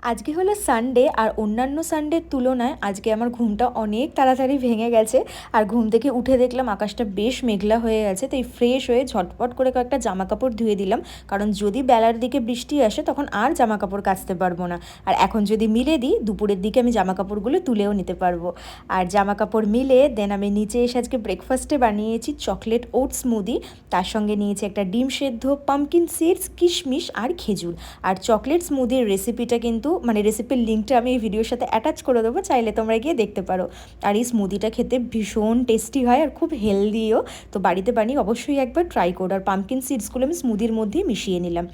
আজকে হলো সানডে আর অন্যান্য সানডের তুলনায় আজকে আমার ঘুমটা অনেক তাড়াতাড়ি ভেঙে গেছে। আর ঘুম থেকে উঠে দেখলাম আকাশটা বেশ মেঘলা হয়ে গেছে, তাই ফ্রেশ হয়ে ঝটপট করে কয়েকটা জামা কাপড় ধুয়ে দিলাম। কারণ যদি বেলার দিকে বৃষ্টি আসে তখন আর জামা কাপড় কাচতে পারবো না। আর এখন যদি মিলে দিই দুপুরের দিকে আমি জামা কাপড়গুলো তুলেও নিতে পারবো। আর জামা কাপড় মিলে দেন আমি নিচে এসে আজকে ব্রেকফাস্টে বানিয়েছি চকলেট ওটস স্মুদি। তার সঙ্গে নিয়েছি একটা ডিম সেদ্ধ, পামকিন সিডস, কিশমিশ আর খেজুর। আর চকলেট স্মুদির রেসিপিটা কিন্তু রেসিপির লিঙ্কটা আমি এই ভিডিওর সাথে অ্যাটাচ করে দেবো, চাইলে তোমরা গিয়ে দেখতে পারো। আর এই স্মুদিটা খেতে ভীষণ টেস্টি হয় আর খুব হেলদিও। তো বাড়িতে বানিয়ে অবশ্যই একবার ট্রাই করো। আর পামকিন সিডসগুলো আমি স্মুদির মধ্যেই মিশিয়ে নিলাম।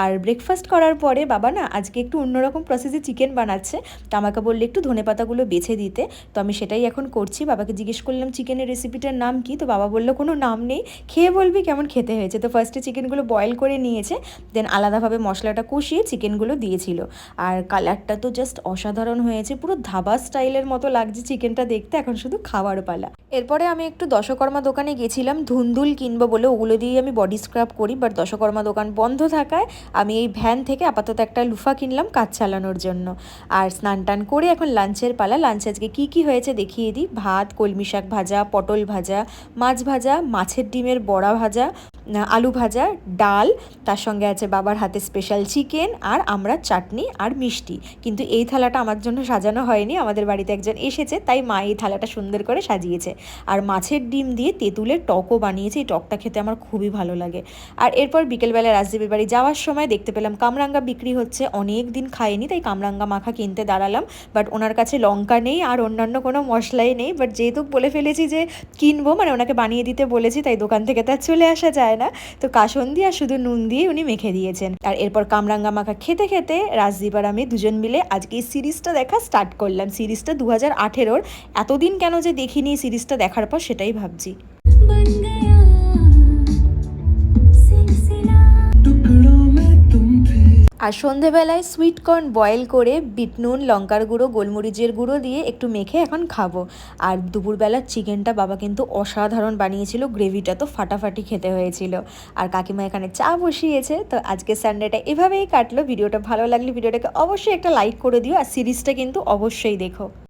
আর ব্রেকফাস্ট করার পরে বাবা না আজকে একটু অন্যরকম প্রসেসে চিকেন বানাচ্ছে, তো আমাকে বললে একটু ধনেপাতাগুলো বেছে দিতে। তো আমি সেটাই এখন করছি। বাবাকে জিজ্ঞেস করলাম চিকেনের রেসিপিটার নাম কি, তো বাবা বললো কোনো নাম নেই, খেয়ে বলবি কেমন খেতে হয়েছে। তো ফার্স্টে চিকেনগুলো বয়েল করে নিয়েছে, দেন আলাদাভাবে মশলাটা কষিয়ে চিকেনগুলো দিয়েছিল। আর কালারটা তো জাস্ট অসাধারণ হয়েছে, পুরো ধাবা স্টাইলের মতো লাগছে চিকেনটা দেখতে। এখন শুধু খাওয়ার পালা। এরপরে আমি একটু দশকর্মা দোকানে গেছিলাম ধুন্দুল কিনবো বলে, ওগুলো দিয়ে আমি বডি স্ক্রাব করি, বাট দশকর্মা দোকান বন্ধ থাকায় আমি এই ভ্যান থেকে আপাতত একটা লুফা কিনলাম কাজ চালানোর জন্য। আর স্নান টান করে এখন লাঞ্চের পালা। লাঞ্চে আজকে কী কী হয়েছে দেখিয়ে দিই। ভাত, কলমি শাক ভাজা, পটল ভাজা, মাছ ভাজা, মাছের ডিমের বড়া ভাজা, আলু ভাজা, ডাল, তার সঙ্গে আছে বাবার হাতে স্পেশাল চিকেন, আর আমরা চাটনি আর মিষ্টি। কিন্তু এই থালাটা আমার জন্য সাজানো হয়নি, আমাদের বাড়িতে একজন এসেছে তাই মা এই থালাটা সুন্দর করে সাজিয়েছে। আর মাছের ডিম দিয়ে তেঁতুলের টকও বানিয়েছে, এই টকটা খেতে আমার খুবই ভালো লাগে। আর এরপর বিকেলবেলা রাজদীপের বাড়ি যাওয়ার সময় দেখতে পেলাম কামরাঙ্গা বিক্রি হচ্ছে, অনেক দিন খাইনি তাই কামরাঙ্গা মাখা কিনতে দাঁড়ালাম। বাট ওনার কাছে লঙ্কা নেই আর অন্যান্য কোনো মশলাই নেই, বাট যেহেতু বলে ফেলেছি যে কিনবো, ওনাকে বানিয়ে দিতে বলেছি, তাই দোকান থেকে তার চলে আসা যায় না। তো কাসন্দি আর শুধু নুন দিয়ে উনি মেখে দিয়েছেন। আর এরপর কামরাঙ্গা মাখা খেতে খেতে রাজদীপ আর আমি দুজন মিলে আজকে এই সিরিজটা দেখা স্টার্ট করলাম। সিরিজটা 2018-র, এতদিন কেন যে দেখিনি সিরিজটা দেখার পর সেটাই ভাবছি। আর সন্ধেবেলায় সুইট কর্ন বয়েল করে বিট নুন, লঙ্কার গুঁড়ো, গোলমরিচের গুঁড়ো দিয়ে একটু মেখে এখন খাবো। আর দুপুরবেলার চিকেনটা বাবা কিন্তু অসাধারণ বানিয়েছিল, গ্রেভিটা তো ফাটাফাটি খেতে হয়েছিল। আর কাকিমা এখানে চা বসিয়েছে। তো আজকে সানডেটা এভাবেই কাটলো। ভিডিওটা ভালো লাগলে ভিডিওটাকে অবশ্যই একটা লাইক করে দিও, আর সিরিজটা কিন্তু অবশ্যই দেখো।